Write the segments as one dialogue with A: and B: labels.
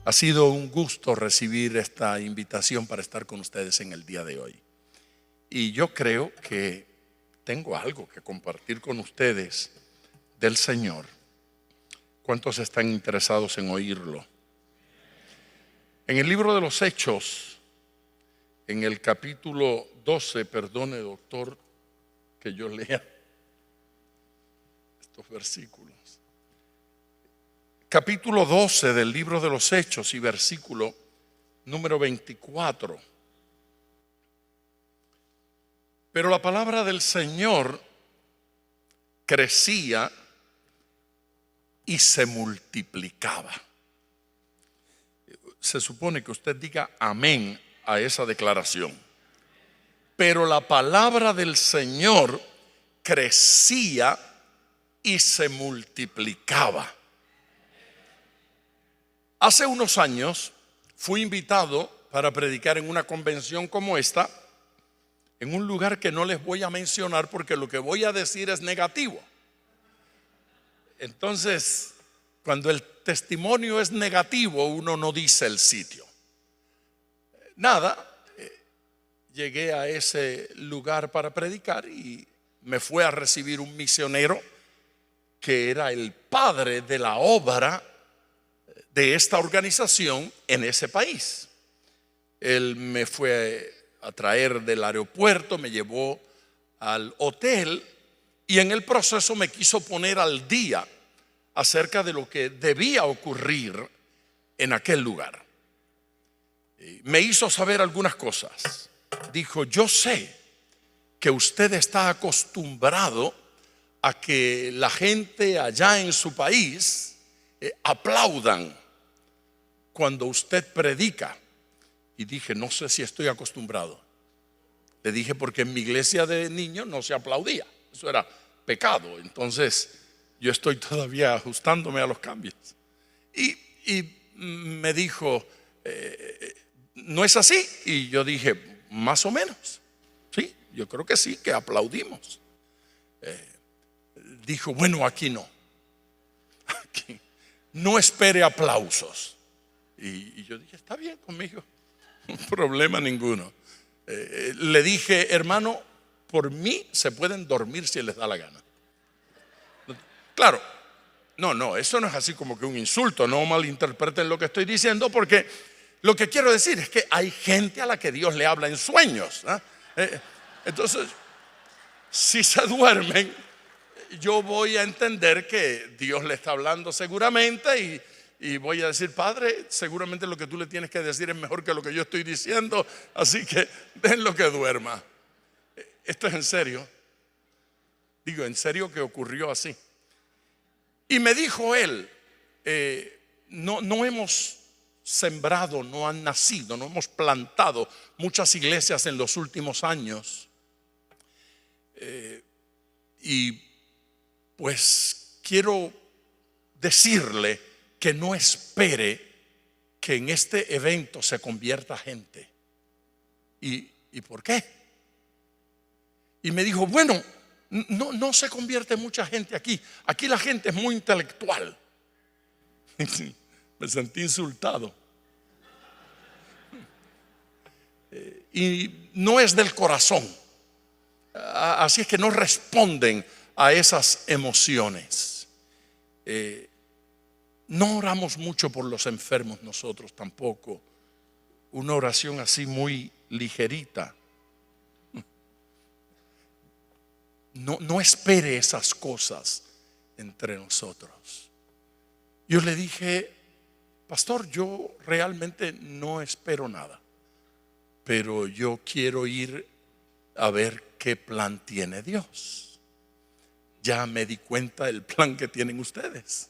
A: Ha sido un gusto recibir esta invitación para estar con ustedes en el día de hoy. Y yo creo que tengo algo que compartir con ustedes del Señor. ¿Cuántos están interesados en oírlo? En el libro de los Hechos, en el capítulo 12, perdone doctor que yo lea estos versículos. Capítulo 12 del libro de los Hechos y versículo número 24. Pero la palabra del Señor crecía y se multiplicaba. Se supone que usted diga amén a esa declaración. Pero la palabra del Señor crecía y se multiplicaba. Hace unos años fui invitado para predicar en una convención como esta, en un lugar que no les voy a mencionar porque lo que voy a decir es negativo. Entonces, cuando el testimonio es negativo, uno no dice el sitio. Llegué a ese lugar para predicar y me fue a recibir un misionero que era el padre de la obra de esta organización en ese país. Él me fue a traer del aeropuerto, me llevó al hotel y en el proceso me quiso poner al día acerca de lo que debía ocurrir en aquel lugar. Me hizo saber algunas cosas. Dijo: yo sé que usted está acostumbrado a que la gente allá en su país aplaudan cuando usted predica. Y dije: no sé si estoy acostumbrado. Le dije: porque en mi iglesia de niños no se aplaudía, eso era pecado. Entonces yo estoy todavía ajustándome a los cambios. Y me dijo: ¿no es así? Y yo dije: más o menos. Sí, yo creo que sí, que aplaudimos. Dijo: bueno, aquí no. Aquí no espere aplausos. Y yo dije: está bien conmigo, no problema ninguno. Le dije: hermano, por mí se pueden dormir si les da la gana. Claro, no, eso no es así como que un insulto, no malinterpreten lo que estoy diciendo, porque lo que quiero decir es que hay gente a la que Dios le habla en sueños, ¿eh? Entonces, si se duermen, yo voy a entender que Dios le está hablando seguramente y voy a decir: Padre, seguramente lo que tú le tienes que decir es mejor que lo que yo estoy diciendo, así que déjenlo que duerma. Esto es en serio. Digo, en serio que ocurrió así. Y me dijo él: no hemos sembrado, no han nacido, no hemos plantado muchas iglesias en los últimos años. Y pues quiero decirle que no espere que en este evento se convierta gente. ¿Y por qué? Y me dijo: bueno, no se convierte mucha gente aquí. Aquí la gente es muy intelectual. Me sentí insultado. Y no es del corazón. Así es que no responden a esas emociones. No oramos mucho por los enfermos nosotros tampoco. Una oración así muy ligerita. No espere esas cosas entre nosotros. Yo le dije: pastor, yo realmente no espero nada, pero yo quiero ir a ver qué plan tiene Dios. Ya me di cuenta del plan que tienen ustedes.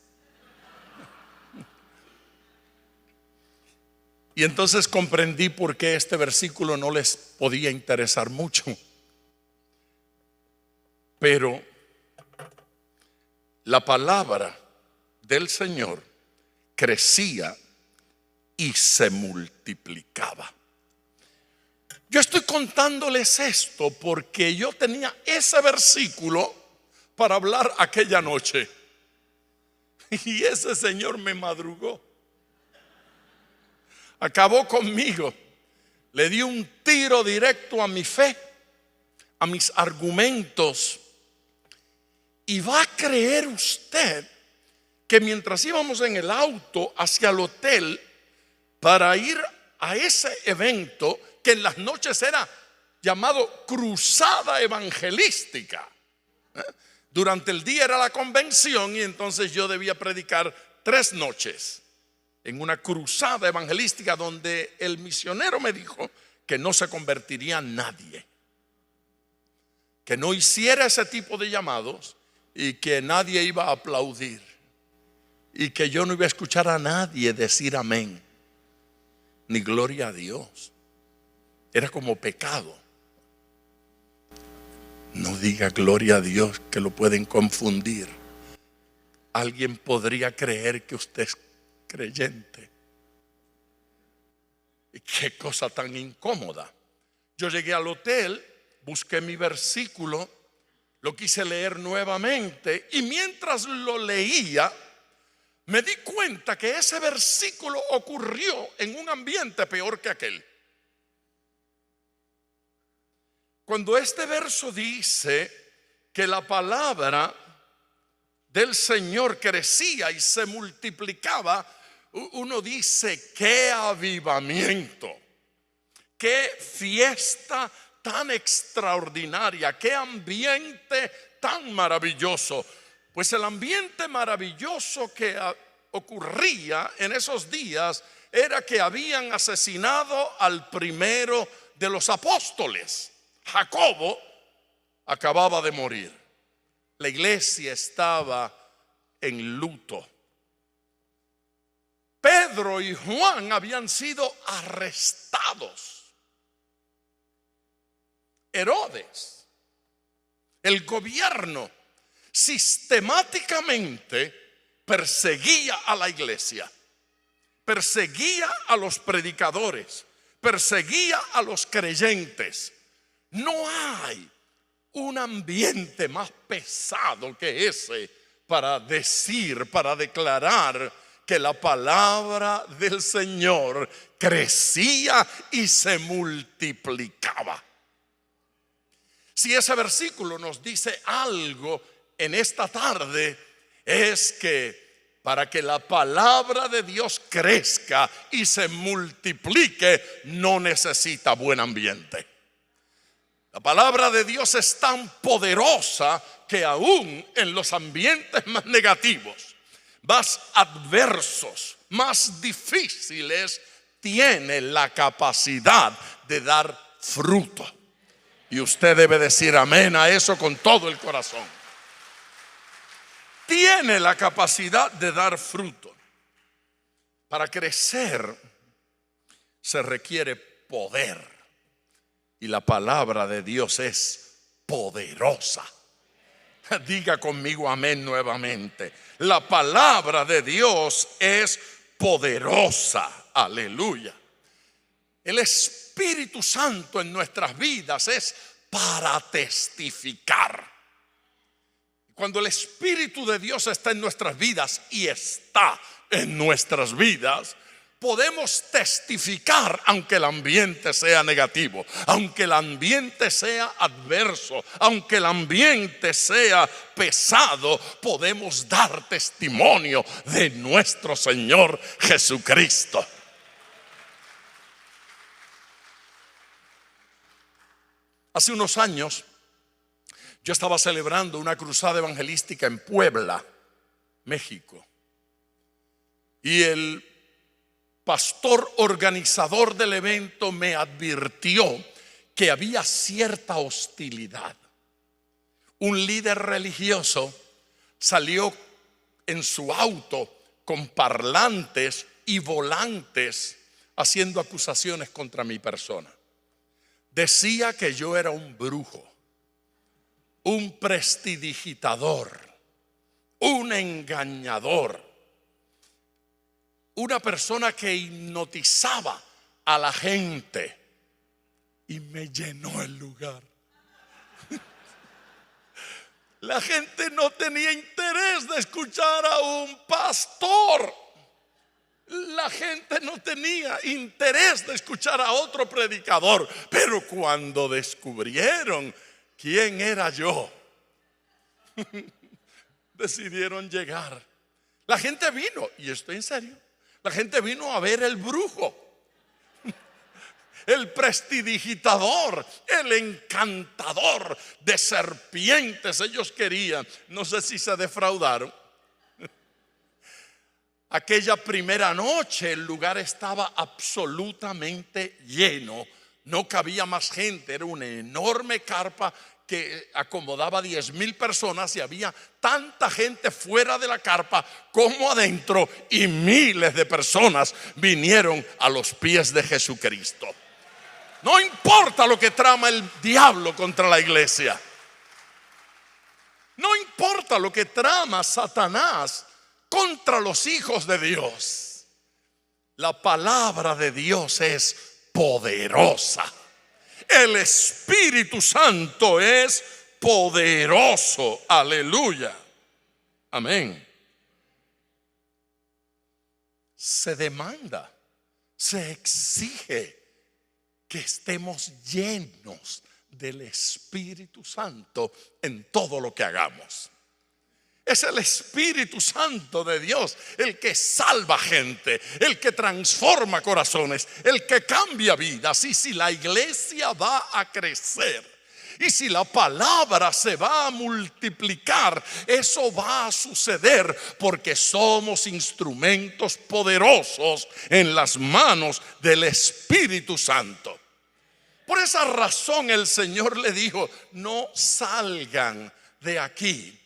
A: Y entonces comprendí por qué este versículo no les podía interesar mucho. Pero la palabra del Señor crecía y se multiplicaba. Yo estoy contándoles esto porque yo tenía ese versículo para hablar aquella noche. Y ese señor me madrugó. acabó conmigo. Le di un tiro directo a mi fe, a mis argumentos. Y va a creer usted que mientras íbamos en el auto hacia el hotel para ir a ese evento, que en las noches era llamado cruzada evangelística, durante el día era la convención, y entonces yo debía predicar 3 noches en una cruzada evangelística donde el misionero me dijo que no se convertiría nadie, que no hiciera ese tipo de llamados y que nadie iba a aplaudir y que yo no iba a escuchar a nadie decir amén ni gloria a Dios. Era como pecado. No diga gloria a Dios, que lo pueden confundir. Alguien podría creer que usted es creyente. Y qué cosa tan incómoda. Yo llegué al hotel, busqué mi versículo, lo quise leer nuevamente, y mientras lo leía me di cuenta que ese versículo ocurrió en un ambiente peor que aquel. Cuando este verso dice que la palabra del Señor crecía y se multiplicaba, uno dice: qué avivamiento, qué fiesta tan extraordinaria, qué ambiente tan maravilloso. Pues el ambiente maravilloso que ocurría en esos días era que habían asesinado al primero de los apóstoles. Jacobo acababa de morir. La iglesia estaba en luto. Pedro y Juan habían sido arrestados. Herodes, el gobierno, sistemáticamente perseguía a la iglesia, perseguía a los predicadores, perseguía a los creyentes. No hay un ambiente más pesado que ese para decir, para declarar que la palabra del Señor crecía y se multiplicaba. Si ese versículo nos dice algo en esta tarde, es que para que la palabra de Dios crezca y se multiplique, no necesita buen ambiente. La palabra de Dios es tan poderosa que aún en los ambientes más negativos, más adversos, más difíciles, tiene la capacidad de dar fruto. Y usted debe decir amén a eso con todo el corazón. Tiene la capacidad de dar fruto. Para crecer se requiere poder. Y la palabra de Dios es poderosa. Diga conmigo amén nuevamente. La palabra de Dios es poderosa. Aleluya. El Espíritu Santo en nuestras vidas es para testificar. Cuando el Espíritu de Dios está en nuestras vidas, y está en nuestras vidas, podemos testificar aunque el ambiente sea negativo, aunque el ambiente sea adverso, aunque el ambiente sea pesado. Podemos dar testimonio de nuestro Señor Jesucristo. Hace unos años yo estaba celebrando una cruzada evangelística en Puebla, México, y el pastor organizador del evento me advirtió que había cierta hostilidad. Un líder religioso salió en su auto con parlantes y volantes haciendo acusaciones contra mi persona. Decía que yo era un brujo, un prestidigitador, un engañador, una persona que hipnotizaba a la gente, y me llenó el lugar. La gente no tenía interés de escuchar a un pastor. La gente no tenía interés de escuchar a otro predicador, pero cuando descubrieron quién era yo, decidieron llegar. La gente vino, y estoy en serio, la gente vino a ver el brujo, el prestidigitador, el encantador de serpientes. Ellos querían, no sé si se defraudaron. Aquella primera noche el lugar estaba absolutamente lleno, no cabía más gente, era una enorme carpa que acomodaba 10,000 personas y había tanta gente fuera de la carpa como adentro, y miles de personas vinieron a los pies de Jesucristo. No importa lo que trama el diablo contra la iglesia, no importa lo que trama Satanás contra los hijos de Dios, la palabra de Dios es poderosa. El Espíritu Santo es poderoso. Aleluya. Amén. Se demanda, se exige que estemos llenos del Espíritu Santo en todo lo que hagamos. Es el Espíritu Santo de Dios el que salva gente, el que transforma corazones, el que cambia vidas. Y si la iglesia va a crecer, y si la palabra se va a multiplicar, eso va a suceder porque somos instrumentos poderosos en las manos del Espíritu Santo. Por esa razón el Señor le dijo: no salgan de aquí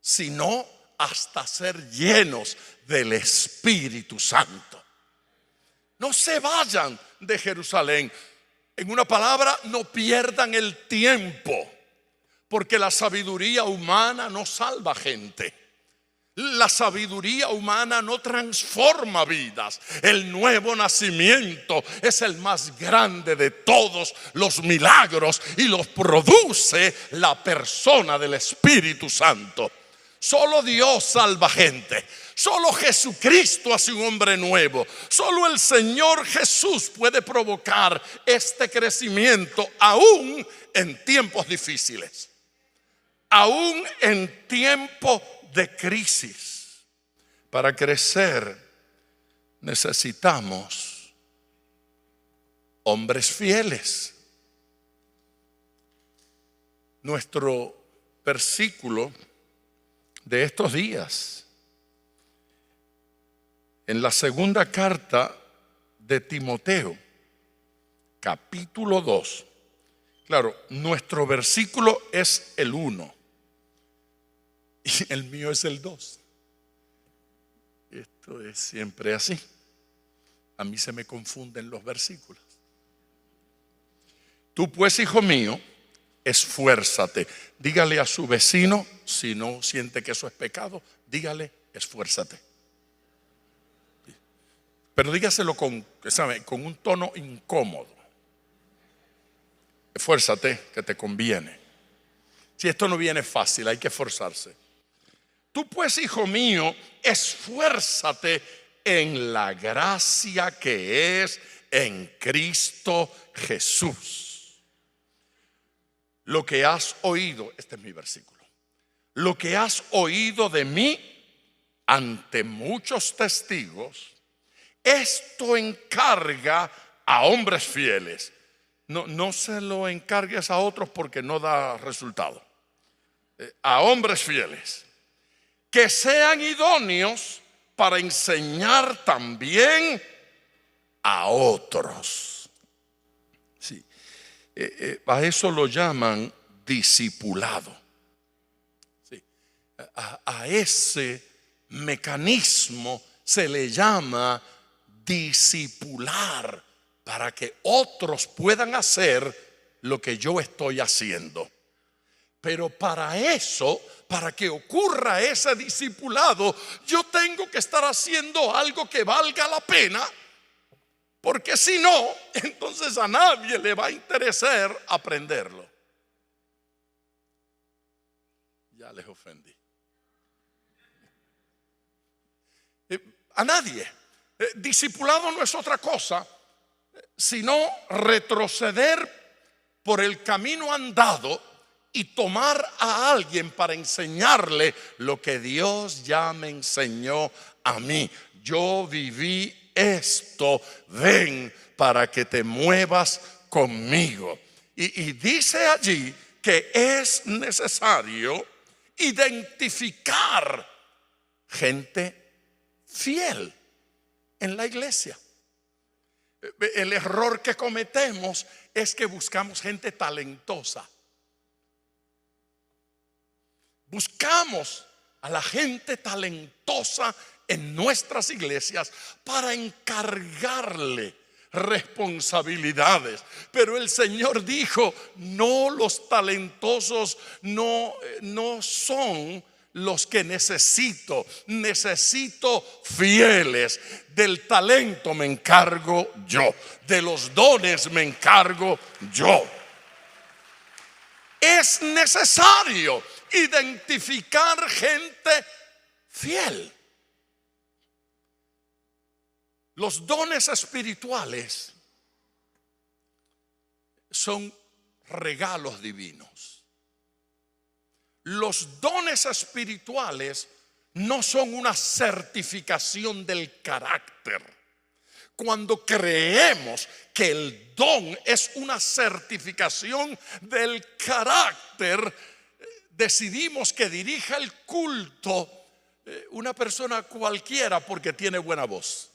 A: sino hasta ser llenos del Espíritu Santo. No se vayan de Jerusalén. En una palabra, no pierdan el tiempo, porque la sabiduría humana no salva gente. La sabiduría humana no transforma vidas. El nuevo nacimiento es el más grande de todos los milagros y los produce la persona del Espíritu Santo. Solo Dios salva gente. Solo Jesucristo hace un hombre nuevo. Solo el Señor Jesús puede provocar este crecimiento, aún en tiempos difíciles, aún en tiempos de crisis. Para crecer necesitamos hombres fieles. Nuestro versículo de estos días, en la segunda carta de Timoteo, capítulo 2. Claro, nuestro versículo es el 1 y el mío es el 2. Esto es siempre así. A mí se me confunden los versículos. Tú pues, hijo mío, esfuérzate. Dígale a su vecino, si no siente que eso es pecado, dígale: esfuérzate. Pero dígaselo con un tono incómodo. Esfuérzate, que te conviene. Si esto no viene fácil, hay que esforzarse. Tú pues, hijo mío, esfuérzate en la gracia que es en Cristo Jesús. Lo que has oído, este es mi versículo, lo que has oído de mí ante muchos testigos, esto encarga a hombres fieles. No se lo encargues a otros porque no da resultado. A hombres fieles que sean idóneos para enseñar también a otros. Sí. A eso lo llaman discipulado. Sí. A ese mecanismo se le llama discipular, para que otros puedan hacer lo que yo estoy haciendo. Pero para eso, para que ocurra ese discipulado, yo tengo que estar haciendo algo que valga la pena, porque si no, entonces a nadie le va a interesar aprenderlo. Ya les ofendí. A nadie. Discipulado no es otra cosa sino retroceder por el camino andado y tomar a alguien para enseñarle lo que Dios ya me enseñó a mí. Yo viví esto, ven para que te muevas conmigo. Y dice allí que es necesario identificar gente fiel en la iglesia. El error que cometemos es que buscamos gente talentosa. Buscamos a la gente talentosa en nuestras iglesias para encargarle responsabilidades. Pero el Señor dijo: no, los talentosos no son los que necesito. Necesito fieles. Del talento me encargo yo, de los dones me encargo yo. Es necesario identificar gente fiel. Los dones espirituales son regalos divinos. Los dones espirituales no son una certificación del carácter. Cuando creemos que el don es una certificación del carácter, decidimos que dirija el culto una persona cualquiera porque tiene buena voz.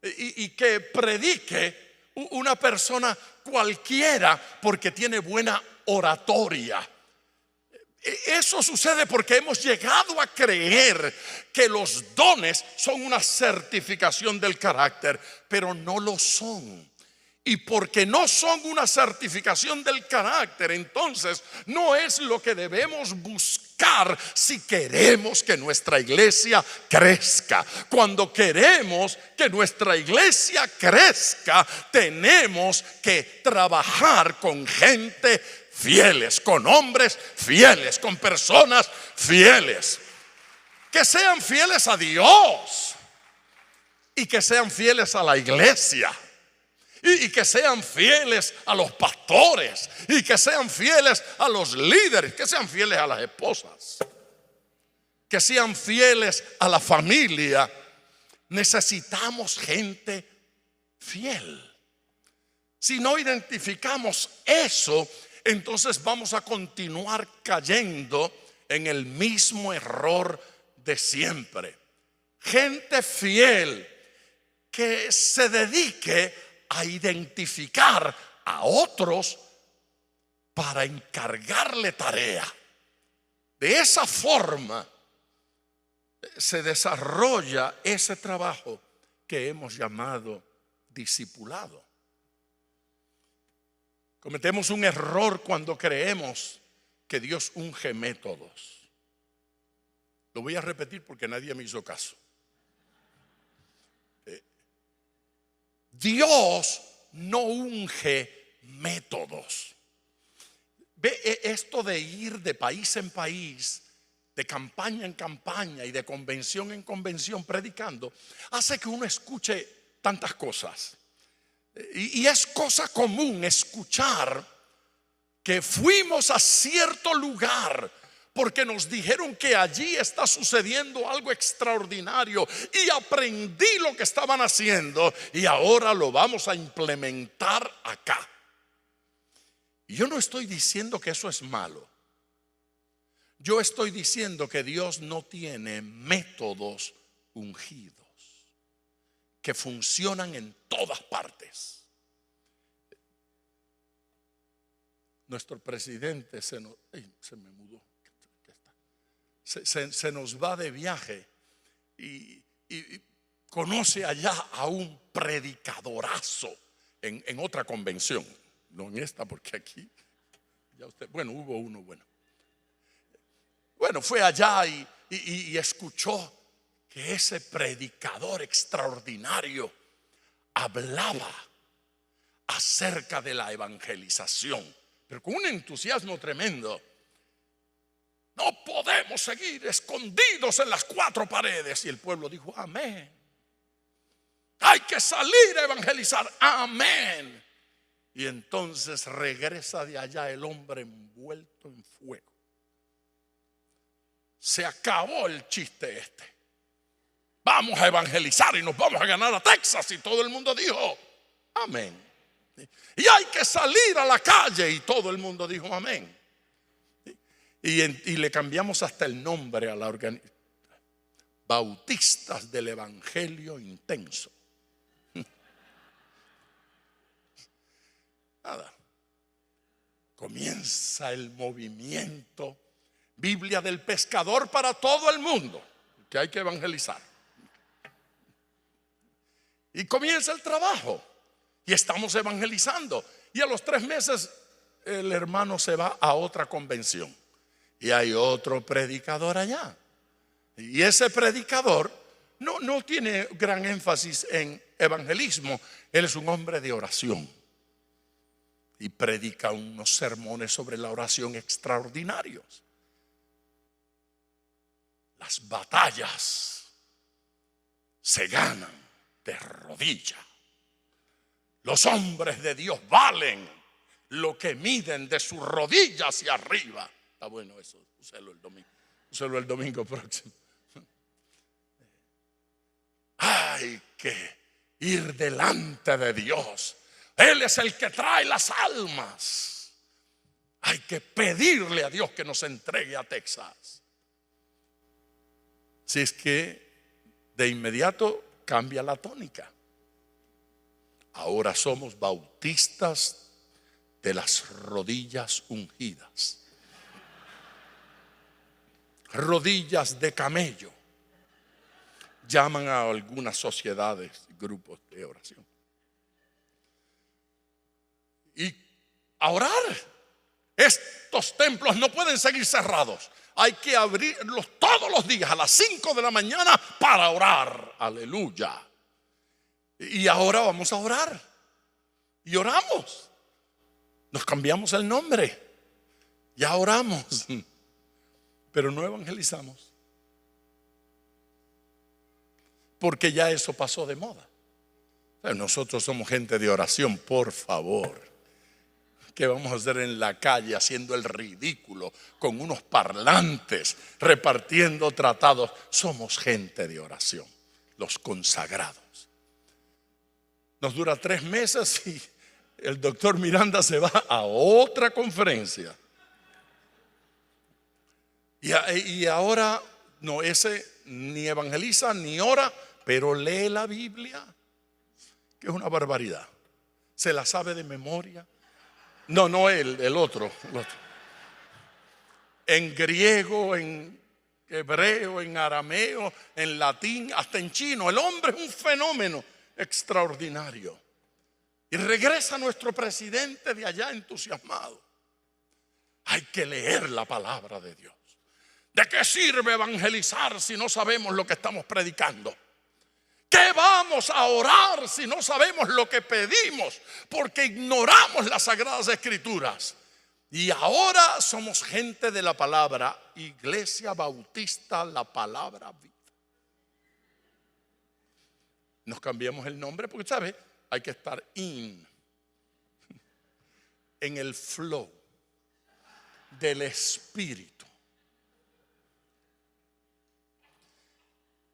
A: Y que predique una persona cualquiera porque tiene buena oratoria. Eso sucede porque hemos llegado a creer que los dones son una certificación del carácter, pero no lo son. Y porque no son una certificación del carácter, entonces no es lo que debemos buscar si queremos que nuestra iglesia crezca. Cuando queremos que nuestra iglesia crezca, tenemos que trabajar con gente fieles, con hombres fieles, con personas fieles, que sean fieles a Dios y que sean fieles a la iglesia. Y que sean fieles a los pastores, y que sean fieles a los líderes, que sean fieles a las esposas, que sean fieles a la familia. Necesitamos gente fiel. Si no identificamos eso, entonces vamos a continuar cayendo en el mismo error de siempre. Gente fiel que se dedique a identificar a otros para encargarle tarea. De esa forma se desarrolla ese trabajo que hemos llamado discipulado. Cometemos un error cuando creemos que Dios unge métodos. Lo voy a repetir porque nadie me hizo caso. Dios no unge métodos. Ve, esto de ir de país en país, de campaña en campaña y de convención en convención predicando, hace que uno escuche tantas cosas. Y es cosa común escuchar que fuimos a cierto lugar porque nos dijeron que allí está sucediendo algo extraordinario y aprendí lo que estaban haciendo y ahora lo vamos a implementar acá. Y yo no estoy diciendo que eso es malo. Yo estoy diciendo que Dios no tiene métodos ungidos que funcionan en todas partes. Nuestro presidente se me mudó. Se nos va de viaje y conoce allá a un predicadorazo en otra convención, no en esta, porque aquí ya usted, bueno, hubo uno bueno, fue allá y escuchó que ese predicador extraordinario hablaba acerca de la evangelización, pero con un entusiasmo tremendo. No podemos seguir escondidos en las cuatro paredes. Y el pueblo dijo: amén. Hay que salir a evangelizar. Amén. Y entonces regresa de allá el hombre envuelto en fuego. Se acabó el chiste este. Vamos a evangelizar y nos vamos a ganar a Texas. Y todo el mundo dijo: amén. Y hay que salir a la calle. Y todo el mundo dijo: amén. Y le cambiamos hasta el nombre a la organización: Bautistas del Evangelio Intenso. Nada. Comienza el movimiento Biblia del Pescador para todo el mundo, que hay que evangelizar. Y comienza el trabajo. Y estamos evangelizando. Y a los 3 meses el hermano se va a otra convención. Y hay otro predicador allá. Y ese predicador no tiene gran énfasis en evangelismo. Él es un hombre de oración. Y predica unos sermones sobre la oración extraordinarios. Las batallas se ganan de rodillas. Los hombres de Dios valen lo que miden de sus rodillas hacia arriba. Está bueno eso, úselo el domingo próximo. Hay que ir delante de Dios. Él es el que trae las almas. Hay que pedirle a Dios que nos entregue a Texas. Si es que de inmediato cambia la tónica. Ahora somos bautistas de las rodillas ungidas. Rodillas de camello, llaman a algunas sociedades, grupos de oración. Y a orar. Estos templos no pueden seguir cerrados. Hay que abrirlos todos los días a las 5 de la mañana para orar. Aleluya. Y ahora vamos a orar. Y oramos. Nos cambiamos el nombre. Ya oramos. Pero no evangelizamos. Porque ya eso pasó de moda. Pero nosotros somos gente de oración, por favor. ¿Qué vamos a hacer en la calle haciendo el ridículo con unos parlantes, repartiendo tratados? Somos gente de oración, los consagrados. Nos dura 3 meses y el doctor Miranda se va a otra conferencia. Y ahora, no, ese ni evangeliza ni ora, pero lee la Biblia, que es una barbaridad. Se la sabe de memoria. No el otro. En griego, en hebreo, en arameo, en latín, hasta en chino. El hombre es un fenómeno extraordinario. Y regresa nuestro presidente de allá entusiasmado. Hay que leer la palabra de Dios. ¿De qué sirve evangelizar si no sabemos lo que estamos predicando? ¿Qué vamos a orar si no sabemos lo que pedimos? Porque ignoramos las Sagradas Escrituras. Y ahora somos gente de la palabra, Iglesia Bautista, la palabra vida. Nos cambiamos el nombre porque, ¿sabe? Hay que estar en el flow del Espíritu.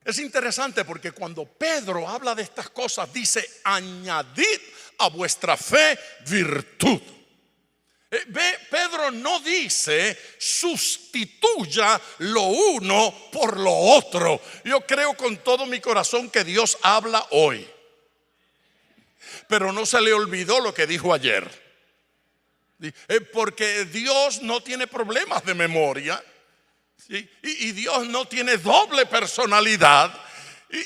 A: Es interesante porque cuando Pedro habla de estas cosas dice: añadid a vuestra fe virtud. Pedro no dice sustituya lo uno por lo otro. Yo creo con todo mi corazón que Dios habla hoy, pero no se le olvidó lo que dijo ayer, porque Dios no tiene problemas de memoria. ¿Sí? Y Dios no tiene doble personalidad.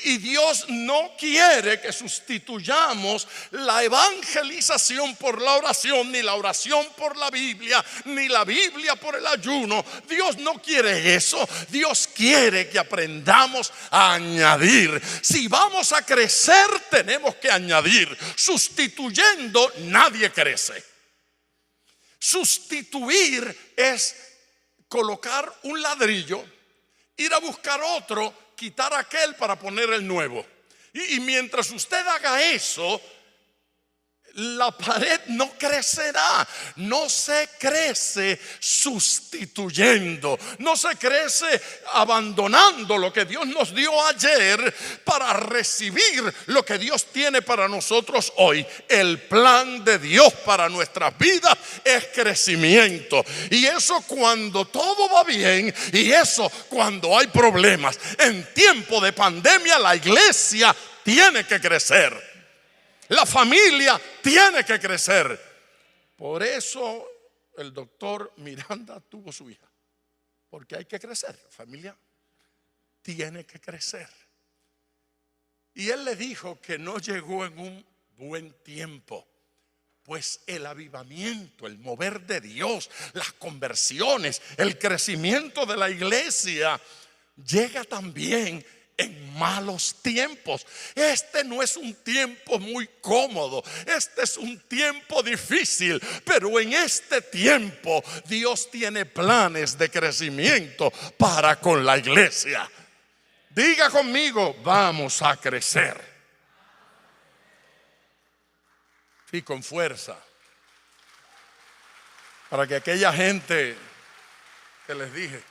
A: Y Dios no quiere que sustituyamos la evangelización por la oración, ni la oración por la Biblia, ni la Biblia por el ayuno. Dios no quiere eso. Dios quiere que aprendamos a añadir. Si vamos a crecer, tenemos que añadir. Sustituyendo, nadie crece. Sustituir es colocar un ladrillo, ir a buscar otro, quitar aquel para poner el nuevo. Y mientras usted haga eso, la pared no crecerá. No se crece sustituyendo, no se crece abandonando lo que Dios nos dio ayer para recibir lo que Dios tiene para nosotros hoy. El plan de Dios para nuestras vidas es crecimiento, y eso cuando todo va bien, y eso cuando hay problemas. En tiempo de pandemia la iglesia tiene que crecer. La familia tiene que crecer. Por eso el doctor Miranda tuvo su hija, porque hay que crecer. La familia tiene que crecer. Y él le dijo que no llegó en un buen tiempo, pues el avivamiento, el mover de Dios, las conversiones, el crecimiento de la iglesia llega también en malos tiempos. Este no es un tiempo muy cómodo, este es un tiempo difícil, pero en este tiempo Dios tiene planes de crecimiento para con la iglesia. Diga conmigo, vamos a crecer. Y con fuerza, para que aquella gente que les dije,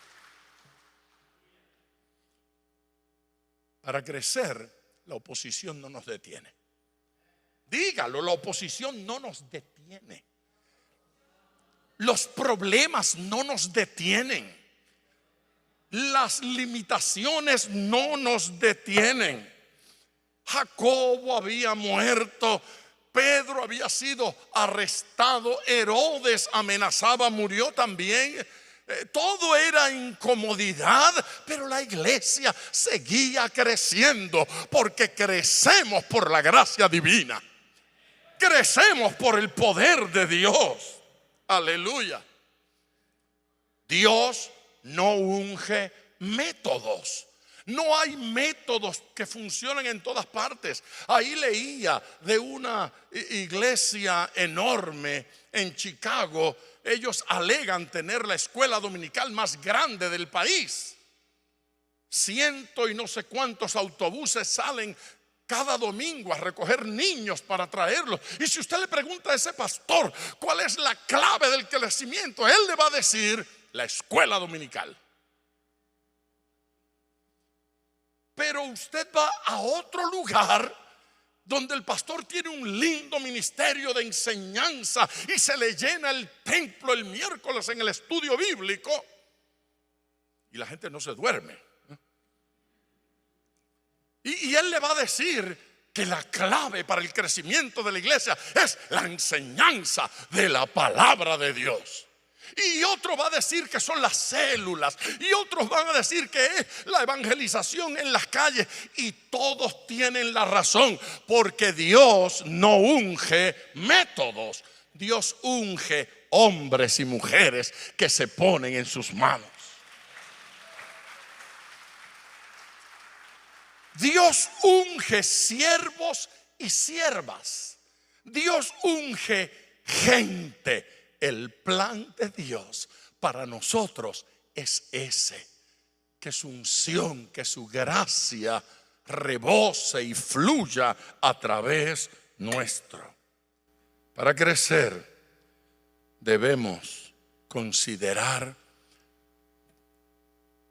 A: para crecer, la oposición no nos detiene. Dígalo, la oposición no nos detiene. Los problemas no nos detienen. Las limitaciones no nos detienen. Jacobo había muerto, Pedro había sido arrestado, Herodes amenazaba, murió también. Todo era incomodidad, pero la iglesia seguía creciendo, porque crecemos por la gracia divina. Crecemos por el poder de Dios. Aleluya. Dios no unge métodos. No hay métodos que funcionen en todas partes. Ahí leía de una iglesia enorme en Chicago. Ellos alegan tener la escuela dominical más grande del país. 100 y no sé cuántos autobuses salen cada domingo a recoger niños para traerlos. Y si usted le pregunta a ese pastor cuál es la clave del crecimiento, él le va a decir la escuela dominical. Pero usted va a otro lugar donde el pastor tiene un lindo ministerio de enseñanza y se le llena el templo el miércoles en el estudio bíblico, y la gente no se duerme. Y él le va a decir que la clave para el crecimiento de la iglesia es la enseñanza de la palabra de Dios. Y otro va a decir que son las células, y otros van a decir que es la evangelización en las calles. Y todos tienen la razón, porque Dios no unge métodos. Dios unge hombres y mujeres que se ponen en sus manos. Dios unge siervos y siervas. Dios unge gente. El plan de Dios para nosotros es ese: que su unción, que su gracia rebose y fluya a través nuestro. Para crecer debemos considerar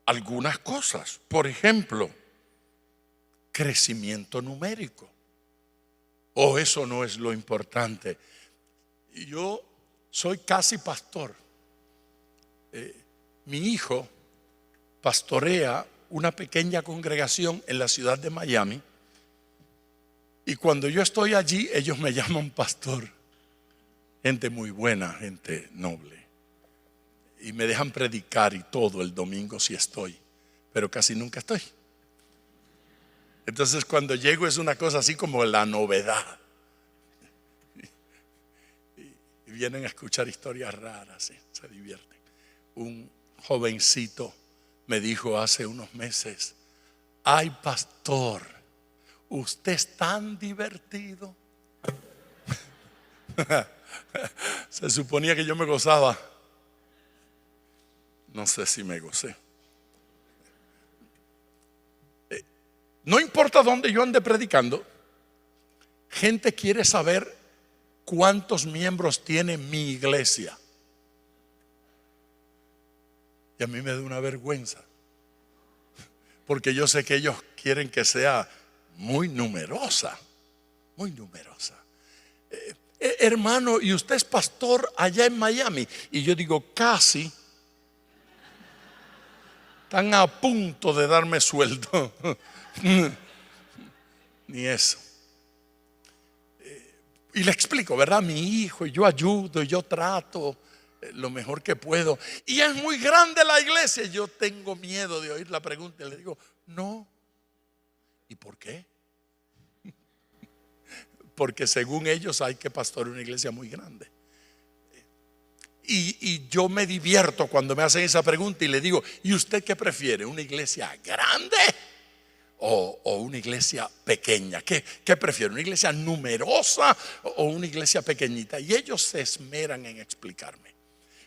A: algunas cosas. Por ejemplo, crecimiento numérico. O eso no es lo importante. Yo soy casi pastor. Mi hijo pastorea una pequeña congregación en la ciudad de Miami, y cuando yo estoy allí ellos me llaman pastor. Gente muy buena, gente noble, y me dejan predicar y todo el domingo si estoy, pero casi nunca estoy. Entonces cuando llego es una cosa así como la novedad. Y vienen a escuchar historias raras, se divierten. Un jovencito me dijo hace unos meses: ay, pastor, usted es tan divertido. Se suponía que yo me gozaba. No sé si me gocé. No importa dónde yo ande predicando, gente quiere saber cuántos miembros tiene mi iglesia. Y a mí me da una vergüenza, porque yo sé que ellos quieren que sea muy numerosa, muy numerosa. Hermano, ¿y usted es pastor allá en Miami? Y yo digo, casi. Están a punto de darme sueldo. Ni eso. Y le explico, ¿verdad? Mi hijo, y yo ayudo, y yo trato lo mejor que puedo. Y es muy grande la iglesia. Yo tengo miedo de oír la pregunta. Y le digo, no. ¿Y por qué? Porque según ellos hay que pastorear una iglesia muy grande. Y yo me divierto cuando me hacen esa pregunta y le digo, ¿y usted qué prefiere? ¿Una iglesia grande o una iglesia pequeña? ¿Qué prefiere? ¿Una iglesia numerosa o una iglesia pequeñita? Y ellos se esmeran en explicarme.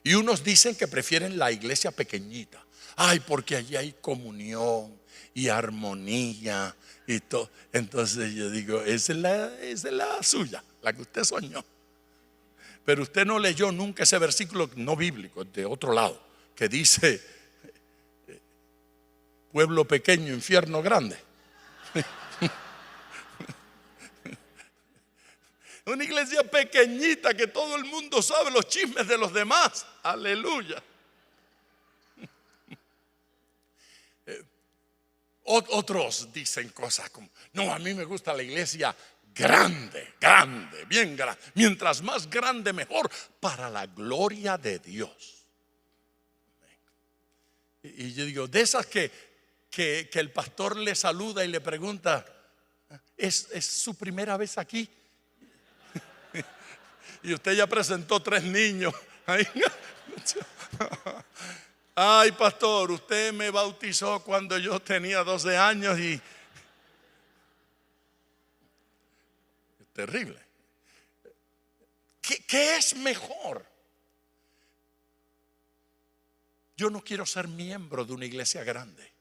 A: Y unos dicen que prefieren la iglesia pequeñita. Ay, porque allí hay comunión y armonía y todo. Entonces yo digo, esa es la suya, la que usted soñó. Pero usted no leyó nunca ese versículo no bíblico, de otro lado, que dice, pueblo pequeño, infierno grande. Una iglesia pequeñita que todo el mundo sabe los chismes de los demás. Aleluya. Otros dicen cosas como, no, a mí me gusta la iglesia grande, grande, bien grande. Mientras más grande mejor, para la gloria de Dios. Y yo digo, de esas que el pastor le saluda y le pregunta, ¿es su primera vez aquí? Y usted ya presentó 3 niños. Ay, pastor, usted me bautizó cuando yo tenía 12 años y... Terrible. ¿Qué es mejor? Yo no quiero ser miembro de una iglesia grande.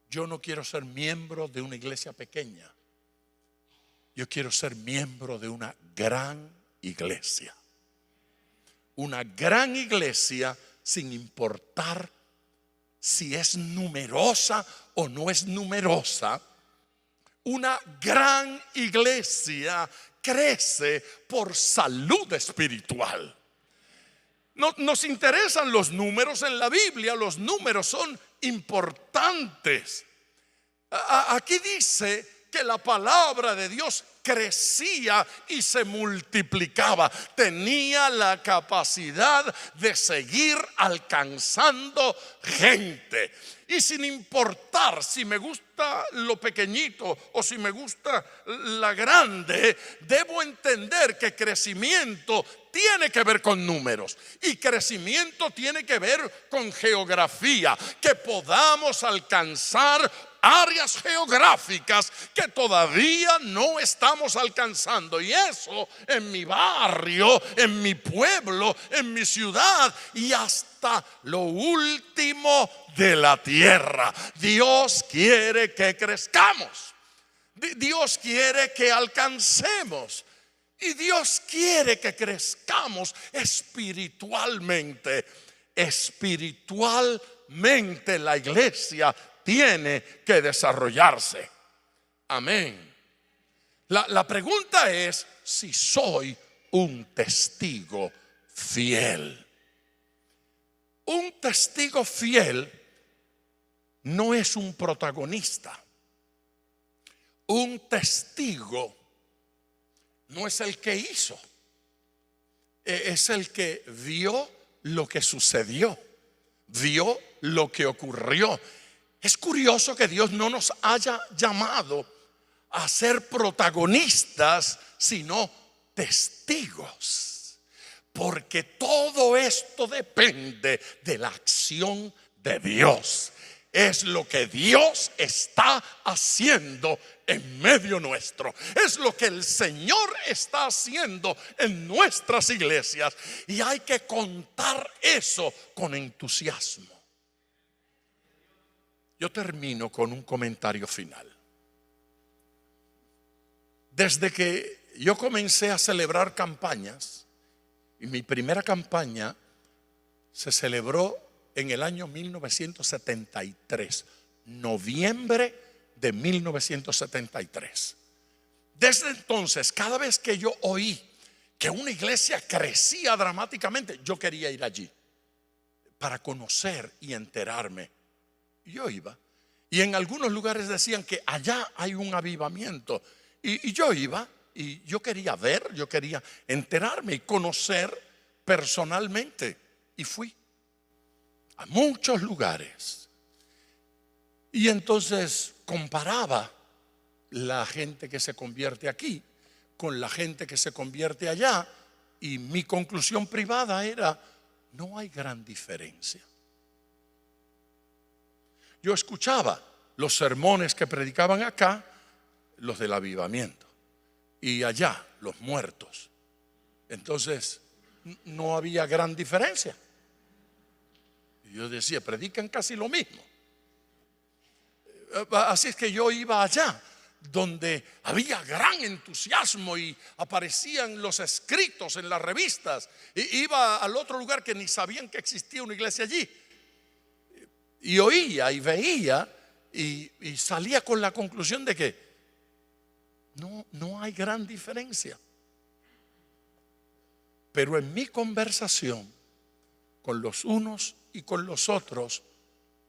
A: Yo no quiero ser miembro de una iglesia pequeña. Yo quiero ser miembro de una gran iglesia. Una gran iglesia sin importar si es numerosa o no es numerosa. Una gran iglesia crece por salud espiritual. Nos interesan los números en la Biblia. Los números son importantes. Aquí dice que la palabra de Dios crecía y se multiplicaba. Tenía la capacidad de seguir alcanzando gente. Y sin importar si me gusta lo pequeñito o si me gusta la grande, debo entender que crecimiento tiene que ver con números y crecimiento tiene que ver con geografía, que podamos alcanzar áreas geográficas que todavía no estamos alcanzando. Y eso en mi barrio, en mi pueblo, en mi ciudad y hasta lo último de la tierra. Dios quiere que crezcamos. Dios quiere que alcancemos. Y Dios quiere que crezcamos espiritualmente. Espiritualmente la iglesia tiene que desarrollarse. Amén. La pregunta es si soy un testigo fiel. Un testigo fiel no es un protagonista. Un testigo no es el que hizo, es el que vio lo que sucedió, vio lo que ocurrió. Es curioso que Dios no nos haya llamado a ser protagonistas, sino testigos, porque todo esto depende de la acción de Dios. es lo que Dios está haciendo en medio nuestro. Es lo que el Señor está haciendo en nuestras iglesias. Y hay que contar eso con entusiasmo. Yo termino con un comentario final. Desde que yo comencé a celebrar campañas, y mi primera campaña se celebró en el año 1973, noviembre de 1973. Desde entonces, cada vez que yo oí que una iglesia crecía dramáticamente, yo quería ir allí para conocer y enterarme. Yo iba, y en algunos lugares decían que allá hay un avivamiento, y yo iba, y yo quería ver, yo quería enterarme y conocer personalmente, y fui a muchos lugares. Y entonces comparaba la gente que se convierte aquí con la gente que se convierte allá, y mi conclusión privada era: no hay gran diferencia. Yo escuchaba los sermones que predicaban acá, los del avivamiento, y allá los muertos. Entonces no había gran diferencia. Yo decía, predican casi lo mismo. Así es que yo iba allá, donde había gran entusiasmo y aparecían los escritos en las revistas. Iba al otro lugar que ni sabían que existía una iglesia allí, y oía y veía, y salía con la conclusión de que no hay gran diferencia. Pero en mi conversación con los unos y con los otros,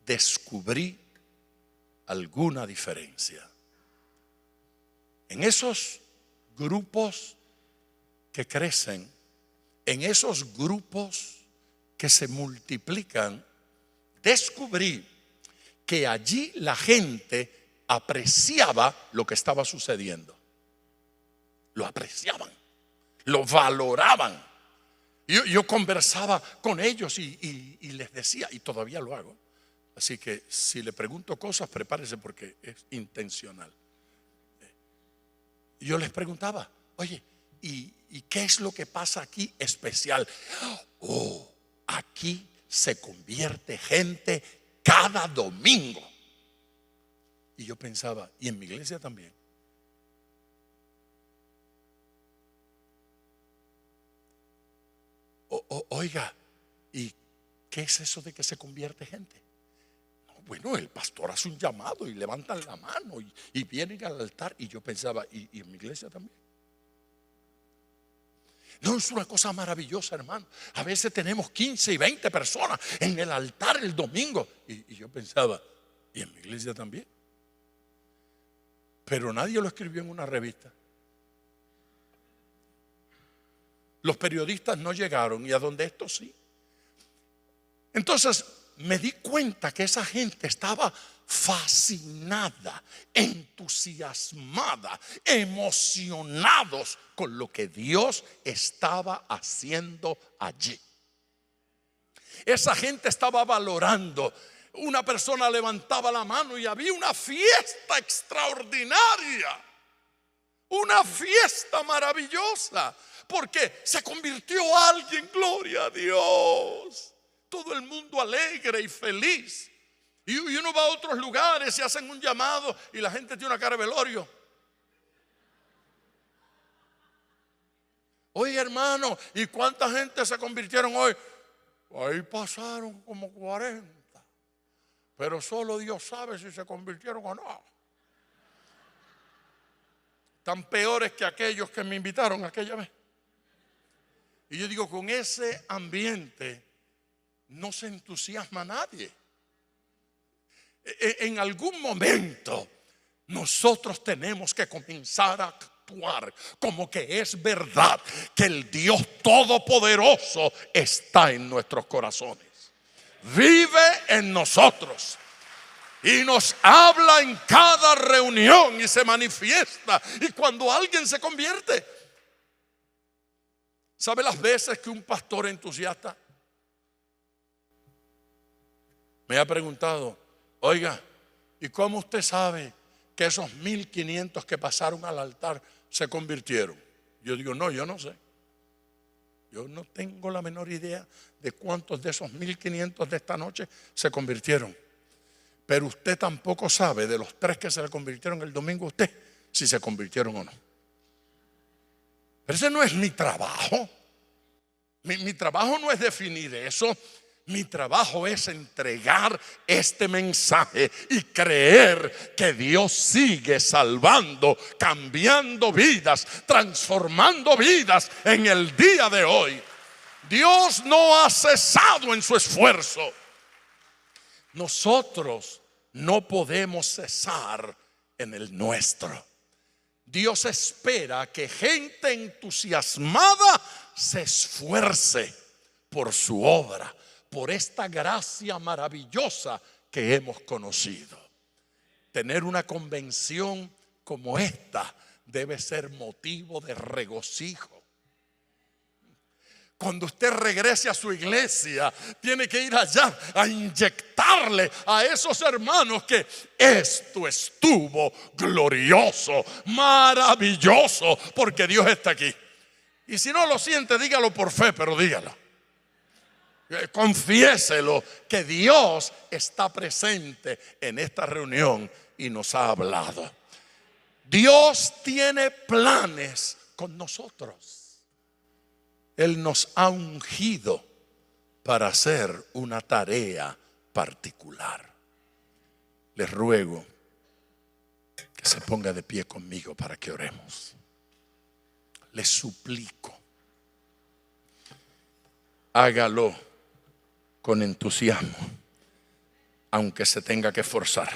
A: descubrí alguna diferencia. En esos grupos que crecen, en esos grupos que se multiplican, descubrí que allí la gente apreciaba lo que estaba sucediendo. Lo apreciaban, lo valoraban. Yo conversaba con ellos y les decía, y todavía lo hago. Así que si le pregunto cosas, prepárese porque es intencional. Yo les preguntaba, oye, ¿y qué es lo que pasa aquí especial? Oh, aquí se convierte gente cada domingo. Y yo pensaba, y en mi iglesia también. Oiga, ¿y qué es eso de que se convierte gente? No, bueno, el pastor hace un llamado y levantan la mano y vienen al altar. Y yo pensaba, ¿y en mi iglesia también? No, es una cosa maravillosa, hermano. A veces tenemos 15 y 20 personas en el altar el domingo. Y yo pensaba, ¿y en mi iglesia también? Pero nadie lo escribió en una revista. Los periodistas no llegaron, y a donde esto sí. Entonces me di cuenta que esa gente estaba fascinada, entusiasmada, emocionados con lo que Dios estaba haciendo allí. Esa gente estaba valorando. Una persona levantaba la mano y había una fiesta extraordinaria, una fiesta maravillosa, porque se convirtió alguien, gloria a Dios. Todo el mundo alegre y feliz. Y uno va a otros lugares y hacen un llamado y la gente tiene una cara de velorio. Oye, hermano, ¿y cuánta gente se convirtieron hoy? Ahí pasaron como 40. Pero solo Dios sabe si se convirtieron o no. Tan peores que aquellos que me invitaron aquella vez. Y yo digo, con ese ambiente no se entusiasma nadie. En algún momento nosotros tenemos que comenzar a actuar como que es verdad que el Dios Todopoderoso está en nuestros corazones, vive en nosotros y nos habla en cada reunión y se manifiesta. Y cuando alguien se convierte, ¿sabe las veces que un pastor entusiasta me ha preguntado? Oiga, ¿y cómo usted sabe que esos 1500 que pasaron al altar se convirtieron? Yo digo, no, yo no sé. Yo no tengo la menor idea de cuántos de esos 1500 de esta noche se convirtieron. Pero usted tampoco sabe de los 3 que se le convirtieron el domingo a usted, si se convirtieron o no. Pero ese no es mi trabajo. Mi trabajo no es definir eso. Mi trabajo es entregar este mensaje y creer que Dios sigue salvando, cambiando vidas, transformando vidas en el día de hoy. Dios no ha cesado en su esfuerzo. Nosotros no podemos cesar en el nuestro. Dios espera que gente entusiasmada se esfuerce por su obra, por esta gracia maravillosa que hemos conocido. Tener una convención como esta debe ser motivo de regocijo. Cuando usted regrese a su iglesia, tiene que ir allá a inyectarle a esos hermanos que esto estuvo glorioso, maravilloso, porque Dios está aquí. Y si no lo siente, dígalo por fe, pero dígalo. Confiéselo que Dios está presente en esta reunión y nos ha hablado. Dios tiene planes con nosotros. Él nos ha ungido para hacer una tarea particular. Les ruego que se ponga de pie conmigo para que oremos. Les suplico, hágalo con entusiasmo, aunque se tenga que forzar.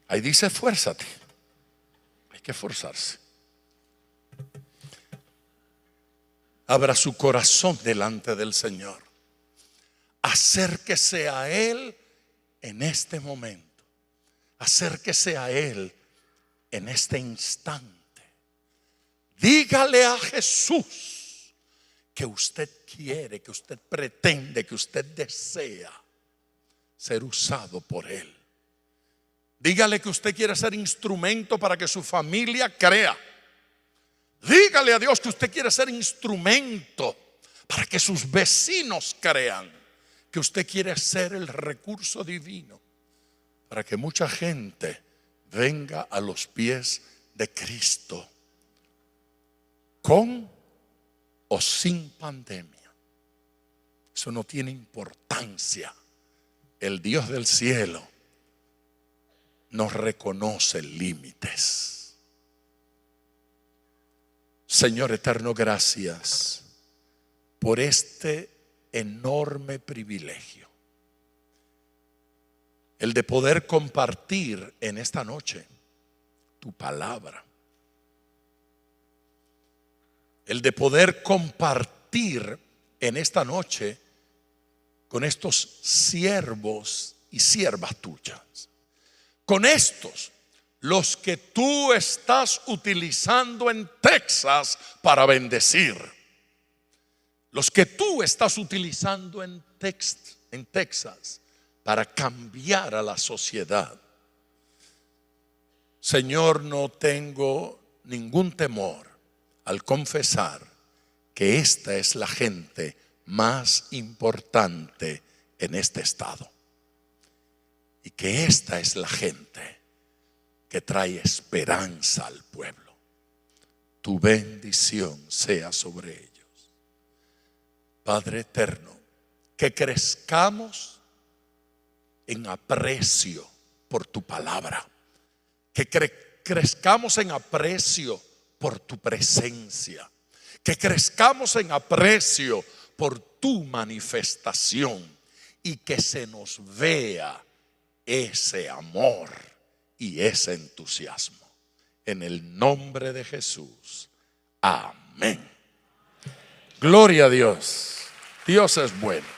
A: Ahí dice esfuérzate. Hay que esforzarse. Abra su corazón delante del Señor. Acérquese a Él en este momento. Acérquese a Él en este instante. Dígale a Jesús que usted quiere, que usted pretende, que usted desea ser usado por Él. Dígale que usted quiere ser instrumento para que su familia crea. Dígale a Dios que usted quiere ser instrumento para que sus vecinos crean. Que usted quiere ser el recurso divino para que mucha gente venga a los pies de Cristo, con o sin pandemia. Eso no tiene importancia. El Dios del cielo no reconoce límites. Señor eterno, gracias por este enorme privilegio, el de poder compartir en esta noche tu palabra, el de poder compartir en esta noche con estos siervos y siervas tuyas, con estos los que tú estás utilizando en Texas para bendecir, los que tú estás utilizando en Texas para cambiar a la sociedad. Señor, no tengo ningún temor al confesar que esta es la gente más importante en este estado y que esta es la gente que trae esperanza al pueblo. Tu bendición sea sobre ellos. Padre eterno, que crezcamos en aprecio por tu palabra, que crezcamos en aprecio por tu presencia, que crezcamos en aprecio por tu manifestación y que se nos vea ese amor y ese entusiasmo. En el nombre de Jesús. Amén. Gloria a Dios. Dios es bueno.